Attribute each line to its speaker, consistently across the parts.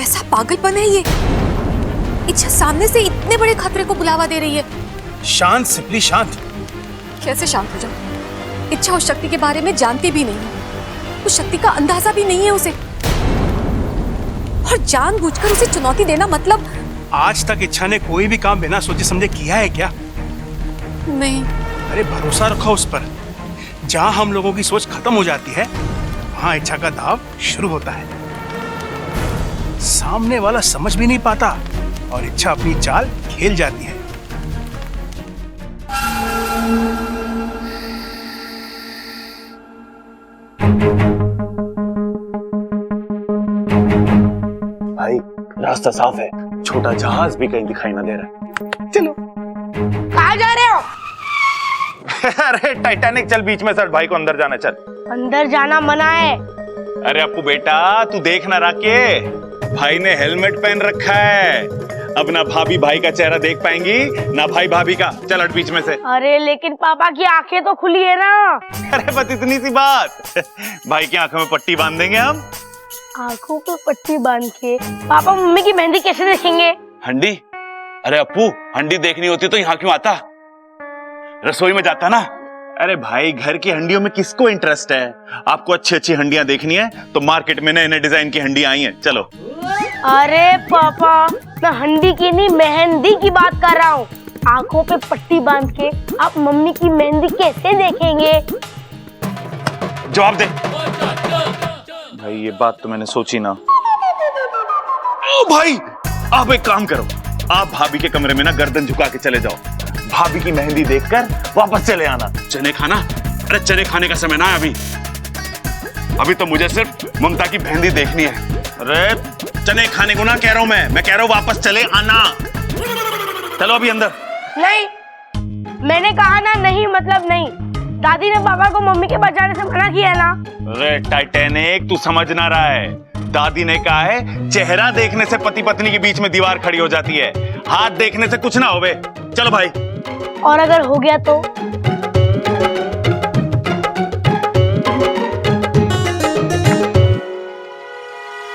Speaker 1: कैसा पागलपन है ये? इच्छा सामने से इतने बड़े खतरे को बुलावा दे रही है।
Speaker 2: शांत सिपली शांत।
Speaker 1: कैसे शांत हो जाऊं? इच्छा उस शक्ति के बारे में जानती भी नहीं है, उस शक्ति का अंदाजा भी नहीं है उसे, और जानबूझकर उसे चुनौती देना मतलब।
Speaker 2: आज तक इच्छा ने कोई भी काम बिना सोचे समझे किया है क्या?
Speaker 1: नहीं।
Speaker 2: अरे भरोसा रखो उस पर। जहां हम लोगों की सोच खत्म हो जाती है वहां इच्छा का दाव शुरू होता है। सामने वाला समझ भी नहीं पाता और इच्छा अपनी चाल खेल जाती है।
Speaker 3: भाई रास्ता साफ है, छोटा जहाज भी कहीं दिखाई ना दे रहा है। चलो।
Speaker 4: कहाँ जा रहे हो?
Speaker 3: अरे टाइटैनिक चल, बीच में सर भाई को अंदर जाना, चल।
Speaker 4: अंदर जाना मना है।
Speaker 3: अरे अपू बेटा तू देख ना राके, भाई ने हेलमेट पहन रखा है, अब ना भाभी भाई का चेहरा देख पाएंगी ना भाई भाभी का। चल हट बीच में से।
Speaker 4: अरे लेकिन पापा की आंखें तो खुली है ना।
Speaker 3: अरे बस इतनी सी बात, भाई की आंखों में पट्टी बांध देंगे हम।
Speaker 4: आंखों पे पट्टी बांध के पापा मम्मी की मेहंदी कैसे देखेंगे?
Speaker 3: हंडी? अरे अपू हंडी देखनी होती तो यहाँ क्यों आता, रसोई में जाता ना। अरे भाई घर की हंडियों में किसको इंटरेस्ट है? आपको अच्छी अच्छी हंडियां देखनी है तो मार्केट में नए नए डिजाइन की हंडी आई हैं, चलो।
Speaker 4: अरे पापा मैं हंडी की नहीं मेहंदी की बात कर रहा हूँ। आंखों पे पट्टी बांध के आप मम्मी की मेहंदी कैसे देखेंगे?
Speaker 3: जवाब दे भाई, ये बात तो मैंने सोची ना। ओ भाई आप एक काम करो, आप भाभी के कमरे में ना गर्दन झुका के चले जाओ, भाभी की मेहंदी देखकर वापस चले आना। चने खाना? अरे चने खाने का समय ना है अभी तो मुझे सिर्फ ममता की मेहंदी देखनी है। अरे चने खाने को ना कह रहा हूं मैं कह रहा हूं वापस चले आना। चलो अभी अंदर।
Speaker 4: नहीं, मैंने कहा ना नहीं मतलब नहीं। दादी ने पापा को मम्मी के पास जाने से मना किया ना।
Speaker 3: अरे टाइटैनिक तू समझ ना रहा है, दादी ने कहा है चेहरा देखने से पति पत्नी के बीच में दीवार खड़ी हो जाती है, हाथ देखने से कुछ ना होवे। चलो भाई।
Speaker 4: और अगर हो गया तो?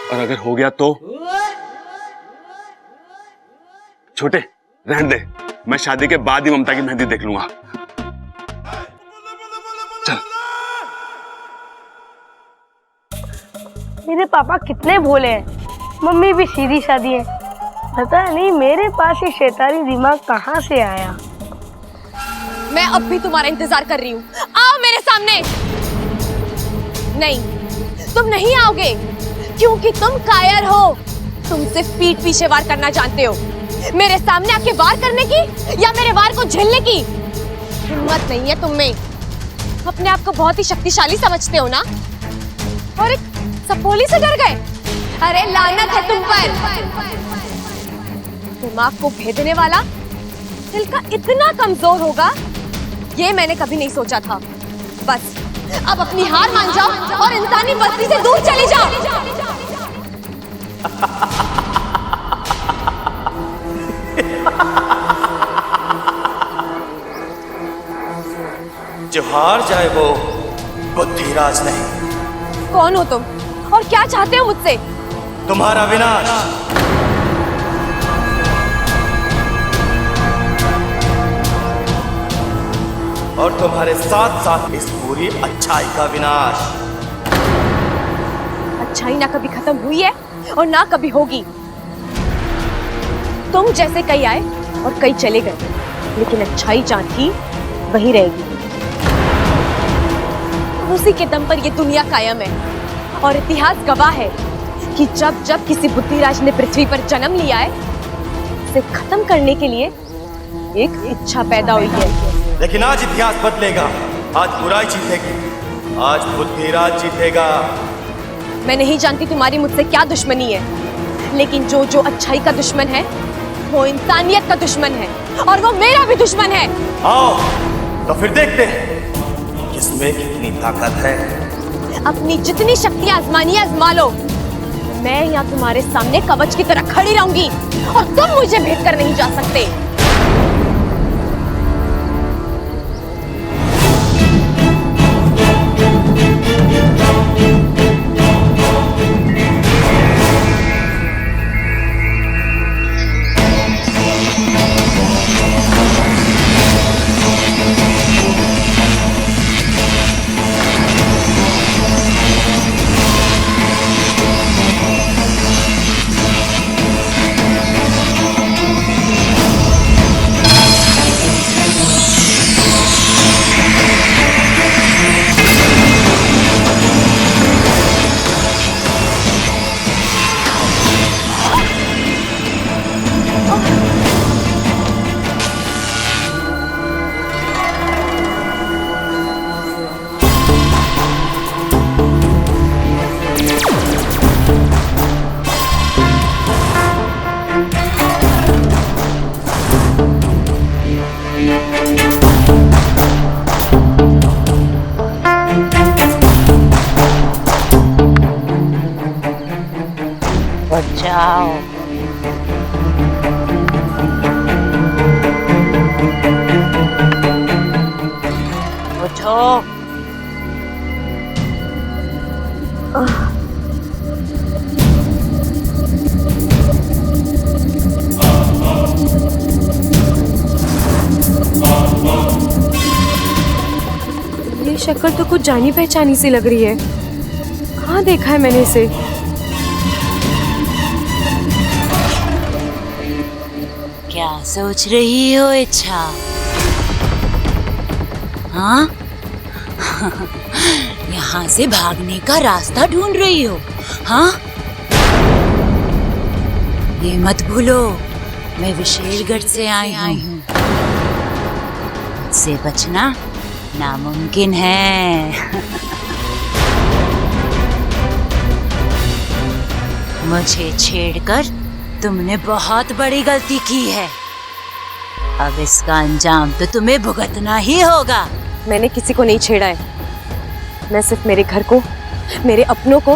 Speaker 3: और अगर हो गया तो? छोटे रहने दे, मैं शादी के बाद ही ममता की मेहंदी देख लूंगा। चल।
Speaker 4: मेरे पापा कितने भोले हैं, मम्मी भी सीधी सादी है। पता नहीं मेरे पास ही शैतानी दिमाग कहाँ से आया।
Speaker 1: मैं अब भी तुम्हारा इंतजार कर रही हूँ, आओ मेरे सामने। नहीं, तुम नहीं आओगे क्योंकि तुम कायर हो। तुम सिर्फ पीठ पीछे वार करना जानते हो। मेरे सामने आके वार करने की या मेरे वार को झेलने की हिम्मत नहीं है तुम में। अपने आप को बहुत ही शक्तिशाली समझते हो ना, और एक सपोली से डर गए। अरे लानत है तुम पर। दिमाग को भेदने वाला दिल का इतना कमजोर होगा ये मैंने कभी नहीं सोचा था। बस अब अपनी हार मान जाओ और इंसानी बस्ती से दूर चले जाओ।
Speaker 5: जो हार जाए वो बुद्धिराज नहीं।
Speaker 1: कौन हो तुम और क्या चाहते हो मुझसे?
Speaker 5: तुम्हारा विनाश। और तुम्हारे साथ साथ इस पूरी अच्छाई का विनाश।
Speaker 1: अच्छाई ना कभी खत्म हुई है और ना कभी होगी। तुम जैसे कई आए और कई चले गए, लेकिन अच्छाई जहाँ थी वही रहेगी। उसी के दम पर ये दुनिया कायम है और इतिहास गवाह है कि जब जब किसी बुद्धिराज ने पृथ्वी पर जन्म लिया है, उसे खत्म करने के लिए एक इच्छा पैदा हुई है।
Speaker 5: लेकिन आज इतिहास बदलेगा, आज बुराई जीतेगी, आज बुद्धिराज जीतेगा।
Speaker 1: मैं नहीं जानती तुम्हारी मुझसे क्या दुश्मनी है, लेकिन जो जो अच्छाई का दुश्मन है वो इंसानियत का दुश्मन है, और वो मेरा भी दुश्मन है।
Speaker 5: आओ तो फिर देखते हैं किसमें कितनी ताकत है।
Speaker 1: अपनी जितनी शक्ति आजमानी आजमा लो। मैं यहाँ तुम्हारे सामने कवच की तरह खड़ी रहूंगी और तुम मुझे भेद कर नहीं जा सकते।
Speaker 6: जाओ। उठो।
Speaker 1: ये शक्ल तो कुछ जानी पहचानी सी लग रही है। कहाँ देखा है मैंने इसे?
Speaker 6: क्या सोच रही हो इच्छा? हाँ? यहाँ से भागने का रास्ता ढूंढ रही हो? हाँ? ये मत भूलो, मैं विशेषगढ़ से आई हूँ। मुझसे बचना नामुमकिन है। मुझे छेड़कर तुमने बहुत बड़ी गलती की है। अब इसका अंजाम तो तुम्हें भुगतना ही होगा।
Speaker 1: मैंने किसी को नहीं छेड़ा है। मैं सिर्फ मेरे घर को, मेरे अपनों को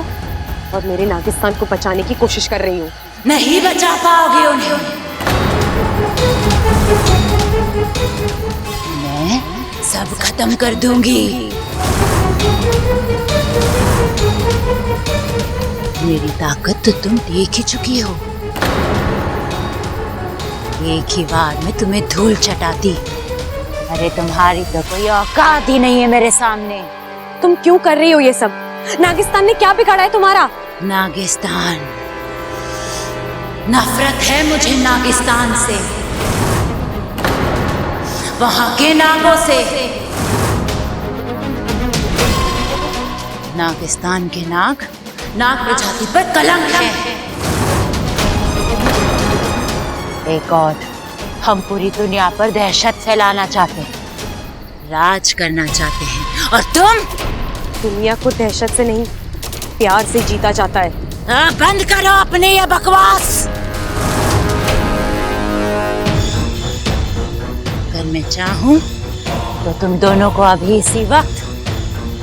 Speaker 1: और मेरे नागिस्तान को बचाने की कोशिश कर रही हूँ।
Speaker 6: नहीं बचा पाओगे उन्हें। मैं सब खत्म कर दूंगी। मेरी ताकत तो तुम देख ही चुकी हो। एक ही बार में तुम्हें धूल चटाती। अरे तुम्हारी तो कोई औकात ही नहीं है मेरे सामने।
Speaker 1: तुम क्यों कर रही हो ये सब? नागिस्तान ने क्या बिगाड़ा है तुम्हारा?
Speaker 6: नागिस्तान, नफरत है मुझे नागिस्तान से, वहां के नागों से। नागिस्तान के नाग प्रजाति पर कलंक है। एक और, हम पूरी दुनिया पर दहशत फैलाना चाहते हैं, राज करना चाहते हैं, और तुम?
Speaker 1: दुनिया को दहशत से नहीं, प्यार से जीता जाता है।
Speaker 6: बंद करो अपने ये बकवास। अगर मैं चाहूं तो तुम दोनों को अभी इसी वक्त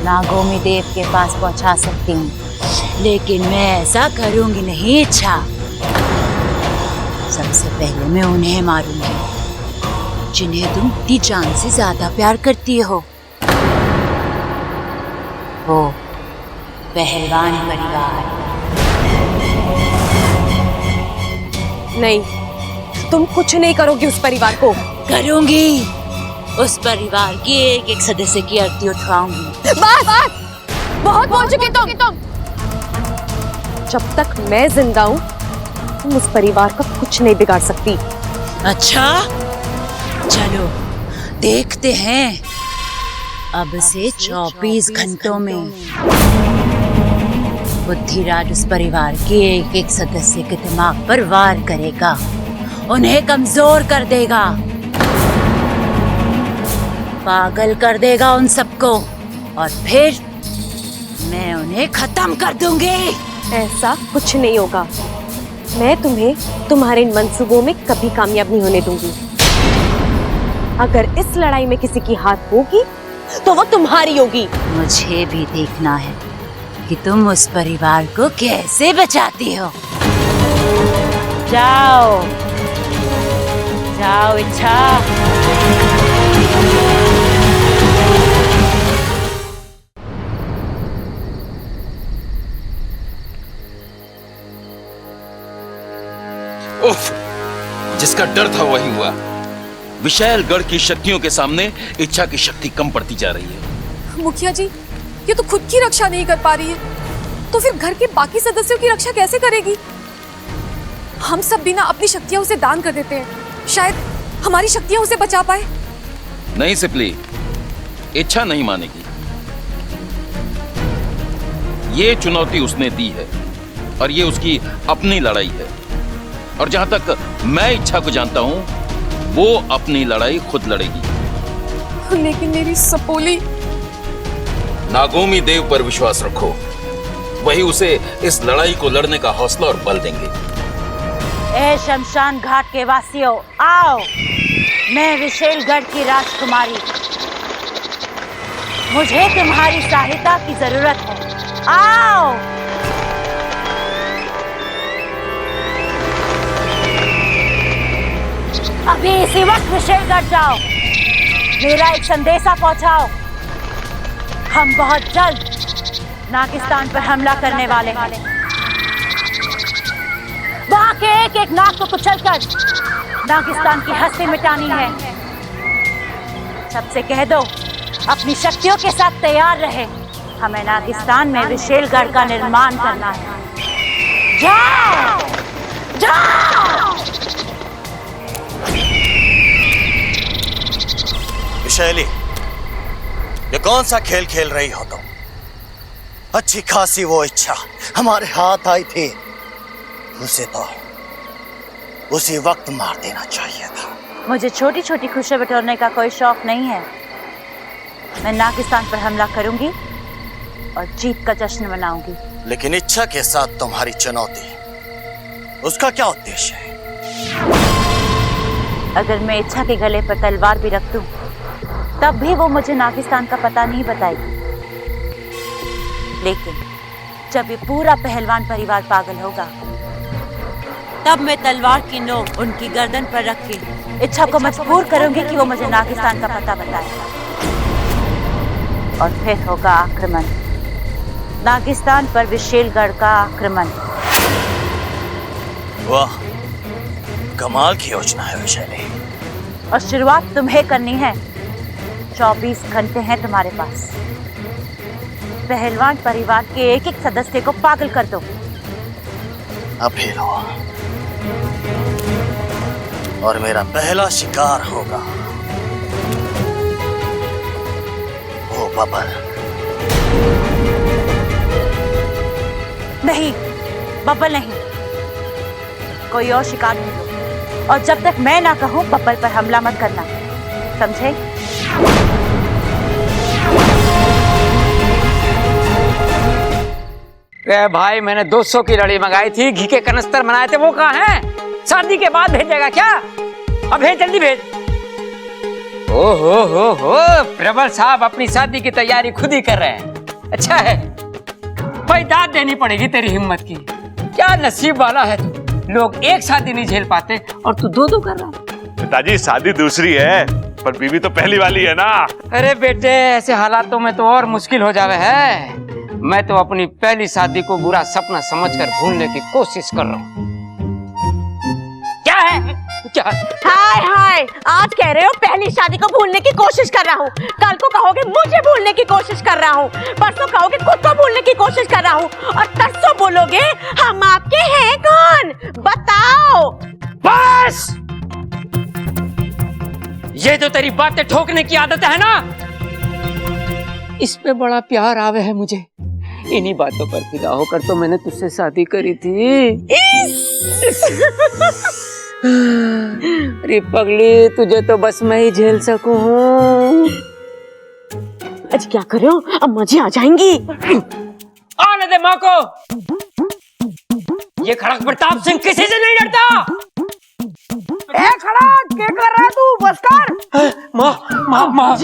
Speaker 6: नागोमी देव के पास पहुंचा सकती हूँ, लेकिन मैं ऐसा करूंगी नहीं इच्छा। सबसे पहले मैं उन्हें मारूंगी जिन्हें तुम इतनी जान से ज्यादा प्यार करती हो। वो पहलवान परिवार।
Speaker 1: नहीं, तुम कुछ नहीं करोगी उस परिवार को।
Speaker 6: करूंगी। उस परिवार की एक एक सदस्य की आरती उठवाऊंगी।
Speaker 1: बस बहुत बोल चुके तुम। जब तक मैं जिंदा हूँ तुम उस परिवार का कुछ नहीं बिगाड़ सकती।
Speaker 6: अच्छा, चलो देखते हैं। अब से 24 घंटों में बुद्धिराज उस परिवार के एक एक सदस्य के दिमाग पर वार करेगा, उन्हें कमजोर कर देगा, पागल कर देगा उन सबको, और फिर मैं उन्हें खत्म कर दूंगी।
Speaker 1: ऐसा कुछ नहीं होगा। मैं तुम्हें तुम्हारे इन मंसूबों में कभी कामयाब नहीं होने दूंगी। अगर इस लड़ाई में किसी की हाथ होगी तो वो तुम्हारी होगी।
Speaker 6: मुझे भी देखना है कि तुम उस परिवार को कैसे बचाती हो। जाओ जाओ इच्छा।
Speaker 7: उफ, जिसका डर था वही हुआ। विशालगढ़ की शक्तियों के सामने इच्छा की शक्ति कम पड़ती जा रही है।
Speaker 8: मुखिया जी, ये तो खुद की रक्षा नहीं कर पा रही है, तो फिर घर के बाकी सदस्यों की रक्षा कैसे करेगी? हम सब बिना अपनी शक्तियां उसे दान कर देते हैं, शायद हमारी शक्तियां उसे बचा पाए।
Speaker 7: नहीं सिपली, इच्छा नहीं मानेगी। ये चुनौती उसने दी है और ये उसकी अपनी लड़ाई है। और जहां तक मैं इच्छा को जानता हूं, वो अपनी लड़ाई खुद लड़ेगी।
Speaker 8: लेकिन मेरी सपोली।
Speaker 7: नागोमी देव पर विश्वास रखो, वही उसे इस लड़ाई को लड़ने का हौसला और बल देंगे।
Speaker 6: ए शमशान घाट के वासियों, आओ। मैं विशेषगढ़ की राजकुमारी, मुझे तुम्हारी सहायता की जरूरत है। आओ। अभी इसी वक्त विशेषगढ़ जाओ, मेरा एक संदेशा पहुंचाओ। हम बहुत जल्द नागिस्तान पर हमला करने वाले हैं। वहां के एक एक नाग को कुचलकर नागिस्तान की हस्ती मिटानी है। सबसे कह दो अपनी शक्तियों के साथ तैयार रहे। हमें नागिस्तान में विशेषगढ़ का निर्माण करना है। जाओ जाओ।
Speaker 5: विशैली, ये कौन सा खेल खेल रही हो तुम? अच्छी खासी वो इच्छा हमारे हाथ आई थी, उसे तो उसी वक्त मार देना चाहिए था।
Speaker 6: मुझे छोटी छोटी खुशियां बटोरने का कोई शौक नहीं है। मैं नागिस्तान पर हमला करूंगी और जीत का जश्न मनाऊंगी।
Speaker 5: लेकिन इच्छा के साथ तुम्हारी चुनौती, उसका क्या उद्देश्य है?
Speaker 6: अगर मैं इच्छा के गले पर तलवार भी रख दूं, तब भी वो मुझे नागिस्तान का पता नहीं बताएगी। लेकिन जब ये पूरा पहलवान परिवार पागल होगा, तब मैं तलवार की नोक उनकी गर्दन पर रख के इच्छा को मजबूर करूंगी कि वो मुझे नागिस्तान का पता बताए। और फिर होगा आक्रमण, नागिस्तान पर विशेषगढ़ का आक्रमण।
Speaker 5: वाह, कमाल की योजना है विशैली।
Speaker 6: और शुरुआत तुम्हें करनी है। 24 घंटे हैं तुम्हारे पास। पहलवान परिवार के एक एक सदस्य को पागल कर दो।
Speaker 5: अभी लो, और मेरा पहला शिकार होगा वो बबल।
Speaker 6: नहीं, बब्बल नहीं, कोई और शिकार ढूंढो। और जब तक मैं ना कहूं, बब्बल पर हमला मत करना, समझे?
Speaker 9: अरे भाई, मैंने 200 की लड़ी मंगाई थी, घी के कनस्तर बनाए थे, वो कहाँ हैं? शादी के बाद भेजेगा क्या? अब भेज, जल्दी भेज। हो, प्रबल साहब अपनी शादी की तैयारी खुद ही कर रहे हैं। अच्छा है भाई, दाद देनी पड़ेगी तेरी हिम्मत की। क्या नसीब वाला है तू। लोग एक शादी नहीं झेल पाते और तू दो दो कर रहा है।
Speaker 3: पिताजी, शादी दूसरी है, पर बीवी तो पहली वाली है ना।
Speaker 9: अरे बेटे, ऐसे हालातों में तो और मुश्किल हो जावे है। मैं तो अपनी पहली शादी को बुरा सपना समझकर भूलने की कोशिश कर रहा हूँ। क्या है? क्या?
Speaker 1: हाय हाय, आज कह रहे हो पहली शादी को भूलने की कोशिश कर रहा हूँ, कल को कहोगे मुझे भूलने की कोशिश कर रहा हूँ, परसों कहोगे खुद को भूलने की कोशिश कर रहा हूँ, और तरसों बोलोगे हम आपके हैं कौन, बताओ।
Speaker 9: बस, ये जो तेरी बातें ठोकने की आदत है ना, इस पे बड़ा प्यार आवे है मुझे। इन्हीं बातों पर फिदा होकर तो मैंने तुझसे शादी करी थी। अरे पगली, तुझे तो बस मैं ही झेल सकूं।
Speaker 1: आज क्या कर रहे हो, अम्मा जी आ जाएंगी।
Speaker 9: आने दे माँ को। ये खड़क प्रताप सिंह किसी से नहीं डरता।
Speaker 4: ए खड़क, क्या कर रहा है तू? बस कर।
Speaker 9: माँ माँ माँ माँ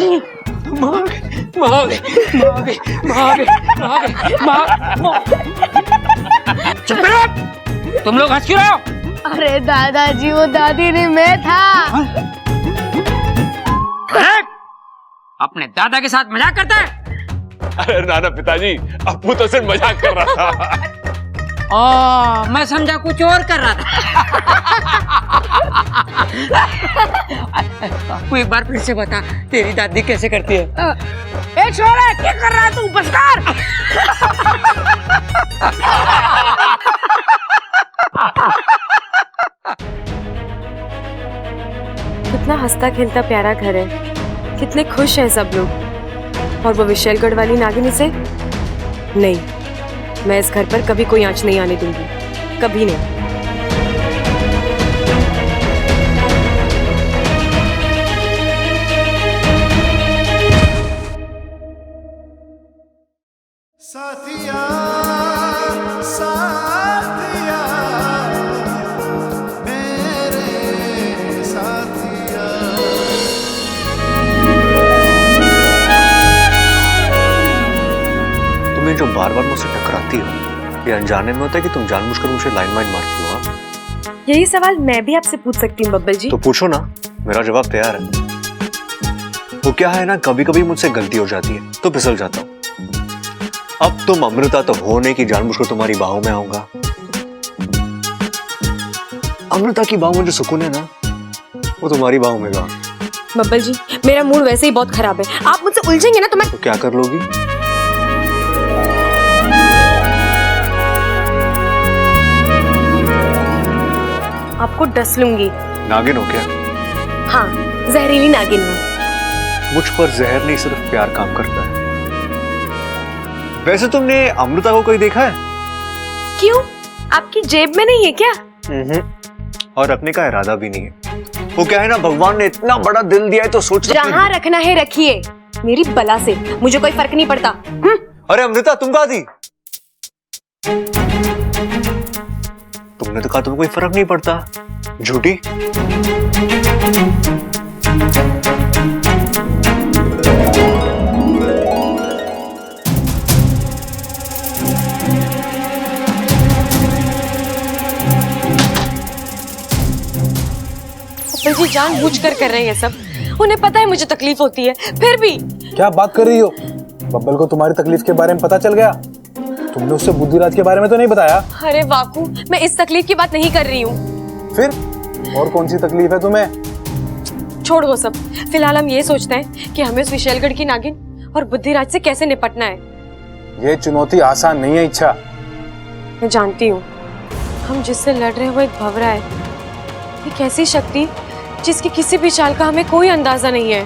Speaker 9: चुप रहो। तुम लोग हंस क्यों रहे हो?
Speaker 4: अरे दादाजी, वो दादी नहीं, मैं था।
Speaker 9: अपने दादा के साथ मजाक करता है?
Speaker 3: अरे नाना पिताजी, अप्पू तो सिर्फ मजाक कर रहा था।
Speaker 9: मैं समझा कुछ और कर रहा था। तू एक बार फिर से बता, तेरी दादी कैसे करती है?
Speaker 4: ए छोरे, क्या कर रहा है तू? बस कर।
Speaker 8: कितना हंसता खेलता प्यारा घर है, कितने खुश हैं सब लोग। और वो विशेषगढ़ वाली नागिनी से नहीं, मैं इस घर पर कभी कोई आंच नहीं आने दूंगी, कभी नहीं।
Speaker 10: साथिया साथिया मेरे साथिया।
Speaker 11: तुम्हें जो बार बार मुझसे टकराती हो, ये अनजाने में होता है कि तुम जानबूझकर मुझे लाइन मारती हो?
Speaker 1: यही सवाल मैं भी आपसे पूछ सकती हूँ बब्बल जी।
Speaker 11: तो पूछो ना, मेरा जवाब तैयार है। वो क्या है ना, कभी कभी मुझसे गलती हो जाती है तो फिसल जाता हूँ। अब तुम अमृता तो हो नहीं कि जानबूझकर तुम्हारी बाहों में आऊंगा। अमृता की बाहों में जो सुकून है ना, वो तुम्हारी बाहों में गा।
Speaker 1: बब्बल जी, मेरा मूड वैसे ही बहुत खराब है, आप मुझसे उलझेंगे ना तो मैं
Speaker 11: क्या कर लोगी?
Speaker 1: आपको डस लूंगी।
Speaker 11: नागिन हो क्या?
Speaker 1: हाँ, जहरीली नागिन हूँ।
Speaker 11: मुझ पर जहर नहीं, सिर्फ प्यार काम करता है। वैसे तुमने अमृता को कहीं देखा है?
Speaker 1: क्यों, आपकी जेब में नहीं है क्या?
Speaker 11: और रखने का इरादा भी नहीं है। वो क्या है ना, भगवान ने इतना बड़ा दिल दिया है तो सोच
Speaker 1: जहाँ रखना है रखिए, मेरी बला से मुझे कोई फर्क नहीं पड़ता।
Speaker 11: अरे अमृता, तुम कहाँ थी? तुमने तो कहा तुम्हें कोई फर्क नहीं पड़ता, झूठी।
Speaker 1: जी जानबूझकर कर रहे हैं सब, उन्हें पता है मुझे तकलीफ होती है, फिर भी।
Speaker 12: क्या बात कर रही हो? बब्बल को तुम्हारी तकलीफ के बारे में पता चल गया? तुमने उससे बुद्धिराज के बारे में तो नहीं बताया?
Speaker 1: अरे वाकू, मैं इस तकलीफ की बात नहीं कर रही हूँ।
Speaker 12: फिर और कौन सी तकलीफ है तुम्हें?
Speaker 1: छोड़ वो सब, फिलहाल हम ये सोचते हैं कि हमें उस विशेलगढ़ की नागिन और बुद्धिराज से कैसे निपटना है।
Speaker 12: ये चुनौती आसान नहीं है इच्छा।
Speaker 1: मैं जानती हूँ, हम जिससे लड़ रहे हैं वो एक भंवरा है, एक ऐसी शक्ति जिसकी किसी भी चाल का हमें कोई अंदाजा नहीं है।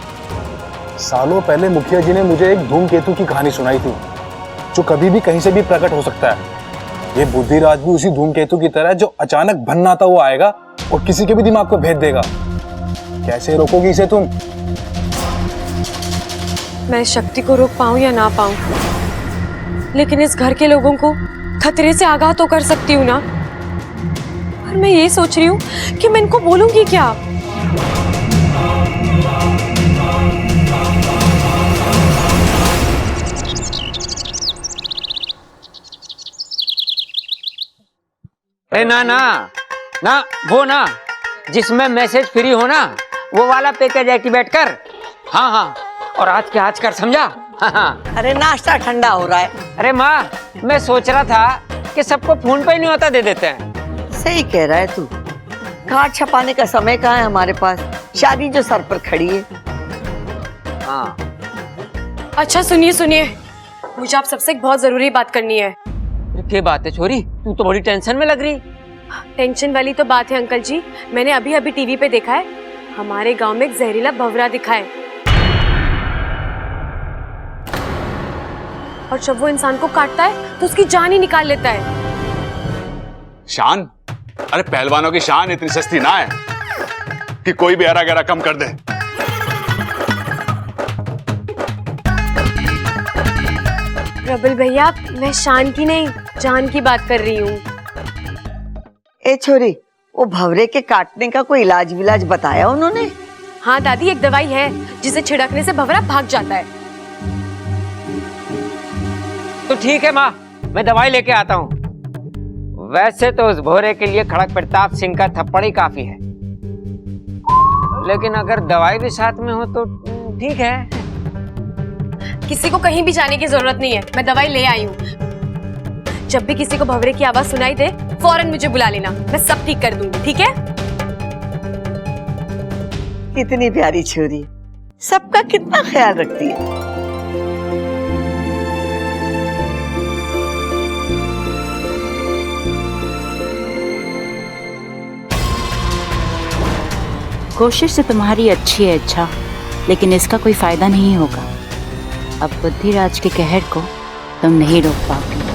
Speaker 12: सालों पहले मुखिया जी ने मुझे एक धूमकेतु की कहानी सुनाई थी, जो कभी भी कहीं से भी प्रकट हो सकता है। ये बुद्धिराज भी उसी धूमकेतु की तरह, जो अचानक भन्नाता हुआ आएगा और किसी के भी दिमाग को भेद देगा। कैसे रोकोगी इसे तुम?
Speaker 1: मैं शक्ति को रोक पाऊं या ना पाऊं, लेकिन इस घर के लोगों को खतरे से आगाह तो कर सकती हूँ ना। और मैं ये सोच रही हूँ कि मैं इनको बोलूंगी क्या।
Speaker 9: ना ना ना, वो ना जिसमें मैसेज फ्री हो ना, वो वाला पैकेज एक्टिवेट कर। हाँ हाँ, और आज कर, समझा? हाँ।
Speaker 13: अरे नाश्ता ठंडा हो रहा है।
Speaker 9: अरे माँ, मैं सोच रहा था कि सबको फोन पे ही नहीं होता दे देते हैं।
Speaker 13: सही कह रहा है तू, कार्ड छपाने का समय कहाँ है हमारे पास, शादी जो सर पर खड़ी है।
Speaker 9: हाँ।
Speaker 1: अच्छा सुनिए, मुझे आप सबसे एक बहुत जरूरी बात करनी है।
Speaker 9: क्या बात है छोरी, तू तो बड़ी टेंशन में लग रही।
Speaker 1: टेंशन वाली तो बात है अंकल जी, मैंने अभी अभी टीवी पे देखा है, हमारे गांव में एक जहरीला भंवरा दिखा है, और जब वो इंसान को काटता है तो उसकी जान ही निकाल लेता है।
Speaker 3: शान? अरे पहलवानों की शान इतनी सस्ती ना है कि कोई भी हरा गहरा कम कर दे।
Speaker 1: प्रबल भैया, मैं शान की नहीं, जान की बात कर रही हूँ।
Speaker 13: ए छोरी, वो भंवरे के काटने का कोई इलाज विलाज बताया उन्होंने?
Speaker 1: हाँ दादी, एक दवाई है जिसे छिड़कने से भंवरा भाग जाता है।
Speaker 9: तो ठीक है माँ, मैं दवाई लेके आता हूँ। वैसे तो उस भोरे के लिए खड़क प्रताप सिंह का थप्पड़ ही काफी है, लेकिन अगर दवाई भी साथ में हो तो ठीक है।
Speaker 1: किसी को कहीं भी जाने की जरूरत नहीं है, मैं दवाई ले आई हूँ। जब भी किसी को भंवरे की आवाज सुनाई दे, फौरन मुझे बुला लेना, मैं सब ठीक कर दूंगी, ठीक है?
Speaker 13: कितनी प्यारी छोरी, सबका कितना ख्याल रखती है।
Speaker 6: कोशिश से तुम्हारी अच्छी है अच्छा, लेकिन इसका कोई फायदा नहीं होगा। अब बुद्धिराज के कहर को तुम नहीं रोक पाओगे।